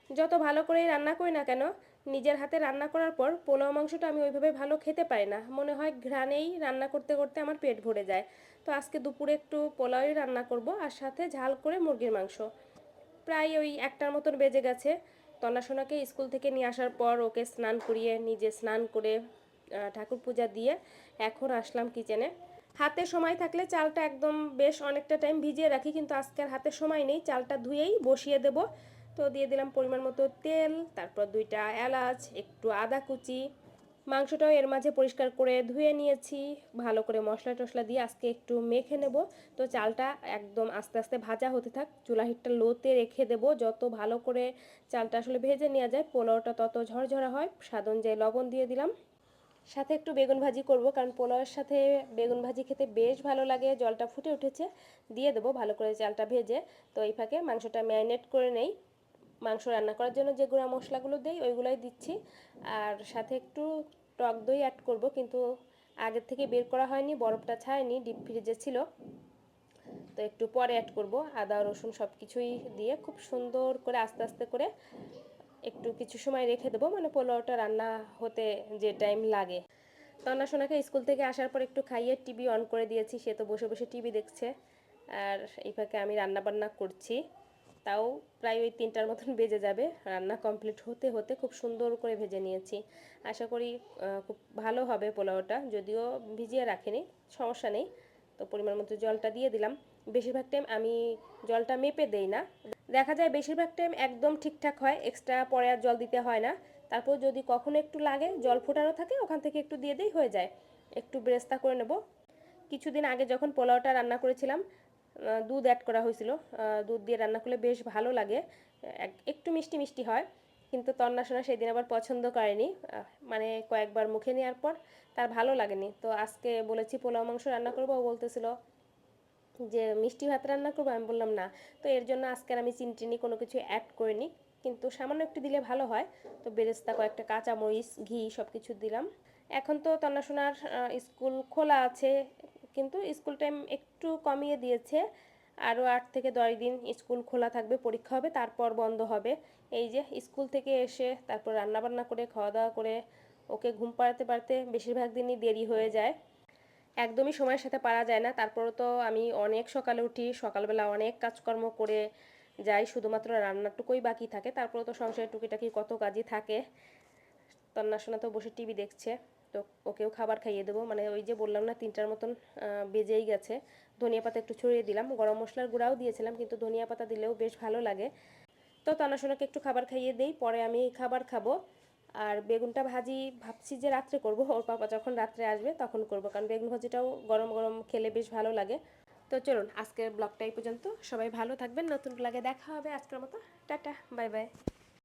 যত ভালো করেই রান্না করি না কেন, নিজের হাতে রান্না করার পর পোলাও মাংসটা আমি ওইভাবে ভালো খেতে পারি না, মনে হয় ঘ্রাণেই রান্না করতে করতে আমার পেট ভরে যায়। তো আজকে দুপুরে একটু পোলাওই রান্না করব, আর সাথে ঝাল করে মুরগির মাংস। প্রায় ওই 1টার মতন বেজে গেছে। তন্নাসোনাকে স্কুল থেকে নিয়ে আসার পর ওকে স্নান করিয়ে নিজে স্নান করে ঠাকুর পূজা দিয়ে এখন আসলাম কিচেনে। হাতে সময় থাকলে চালটা একদম বেশ অনেকটা টাইম ভিজিয়ে রাখি, কিন্তু আজকে আর হাতে সময় নেই, চালটা ধুয়েই বসিয়ে দেব। তো দিয়ে দিলাম পরিমাণ মতো তেল, তারপর 2টা এলাচ, একটু আদা কুচি। মাংসটাও এর মাঝে পরিষ্কার করে ধুয়ে নিয়েছি, ভালো করে মশলা টশলা দিয়ে আজকে একটু মেখে নেব। তো চালটা একদম আস্তে আস্তে ভাজা হতে থাক, চুলা হিটটা লোতে রেখে দেব। যত ভালো করে চালটা আসলে ভেজে নেওয়া যায় পোলাওটা তত ঝরঝরা হয়। স্বাদ অনুযায়ী লবণ দিয়ে দিলাম, সাথে একটু বেগুন ভাজি করব, কারণ পোলাওয়ের সাথে বেগুন ভাজি খেতে বেশ ভালো লাগে। জলটা ফুটে উঠেছে, দিয়ে দেবো ভালো করে চালটা ভেজে। তো এই ফাঁকে মাংসটা ম্যারিনেট করে নেই। মাংস রান্না করার জন্য যে গুঁড়া মশলাগুলো দেই ওইগুলোই দিচ্ছি, আর সাথে একটু টক দই অ্যাড করব, কিন্তু আগের থেকে বের করা হয়নি, বরফটা ছাড়েনি, ডিপ ফ্রিজে ছিল। তো একটু পরে অ্যাড করব। আদা রসুন সব কিছুই দিয়ে খুব সুন্দর করে আস্তে আস্তে করে একটু কিছু সময় রেখে দেবো, মানে পোলাওটা রান্না হতে যে টাইম লাগে। তন্না সোনাকে স্কুল থেকে আসার পর একটু খাইয়ে টিভি অন করে দিয়েছি, সে তো বসে বসে টিভি দেখছে। আর এই ফাঁকে আমি রান্না বান্না করছি। তাও প্রায় ওই 3টার মতন বেজে যাবে, রান্না কমপ্লিট হতে হতে খুব সুন্দর করে ভেজে নিয়েছি। আশা করি খুব ভালো হবে পোলাওটা, যদিও ভিজিয়ে রাখিনি, সমস্যা নেই। তো পরিমাণ মতো জলটা দিয়ে দিলাম। বেশিরভাগ টাইম আমি জলটা মেপে দেই না, দেখা যায় বেশিরভাগ টাইম একদম ঠিকঠাক হয়, এক্সট্রা পরে আর জল দিতে হয় না। তারপর যদি কখনো একটু লাগে, জল ফোটানো থাকে, ওখান থেকে একটু দিয়ে দিই, হয়ে যায়। একটু ব্রেস্তা করে নেব। কিছুদিন আগে যখন পোলাওটা রান্না করেছিলাম, দুধ অ্যাড করা হয়েছিল। দুধ দিয়ে রান্না করলে বেশ ভালো লাগে, একটু মিষ্টি মিষ্টি হয়। কিন্তু তন্না সোনা সেদিন আবার পছন্দ করেনি, মানে কয়েকবার মুখে নেওয়ার পর তার ভালো লাগেনি। তো আজকে বলেছি পোলাও মাংস রান্না করবো, ও বলতেছিল যে মিষ্টি ভাত রান্না করবো, আমি বললাম না। তো এর জন্য আজকে আমি চিনি কোনো কিছু অ্যাড করিনি, কিন্তু সামান্য একটু দিলে ভালো হয়। তো বেরেস্তা, কয়েকটা কাঁচামরিচ, ঘি সব কিছু দিলাম। এখন তো তন্না সোনার স্কুল খোলা আছে, কিন্তু স্কুল টাইম একটু কমিয়ে দিয়েছে। আরও 8 থেকে 10 দিন স্কুল খোলা থাকবে, পরীক্ষা হবে, তারপর বন্ধ হবে। এই যে স্কুল থেকে এসে তারপর রান্নাবান্না করে খাওয়া দাওয়া করে ওকে ঘুম পাড়াতে পারতে বেশিরভাগ দিনই দেরি হয়ে যায়, একদমই সময়ের সাথে পারা যায় না। তারপরও তো আমি অনেক সকালে উঠি, সকালবেলা অনেক কাজকর্ম করে যাই, শুধুমাত্র রান্নাটুকুই বাকি থাকে। তারপরেও তো সংসারের টুকিটাকি কত কাজই থাকে। তন্না সোনা তো বসে টিভি দেখছে। তো ওকেও খাবার খাইয়ে দেবো, মানে ওই যে বললাম না 3টার মতন বেজেই গেছে। ধনিয়া পাতা একটু ছড়িয়ে দিলাম, গরম মশলার গুঁড়াও দিয়েছিলাম, কিন্তু ধনিয়া পাতা দিলেও বেশ ভালো লাগে। তো তন্না সোনাকে একটু খাবার খাইয়ে দেই, পরে আমি খাবার খাবো। আর বেগুনটা ভাজি ভাবছি যে রাত্রে করব, ওর পাপা যখন রাত্রে আসবে তখন করব, কারণ বেগুন ভাজিটাও গরম গরম খেলে বেশ ভালো লাগে। তো চলুন আজকের ব্লগটা এই পর্যন্ত, সবাই ভালো থাকবেন, নতুন ব্লগে দেখা হবে। আজকের মতো টাটা, বাই বাই।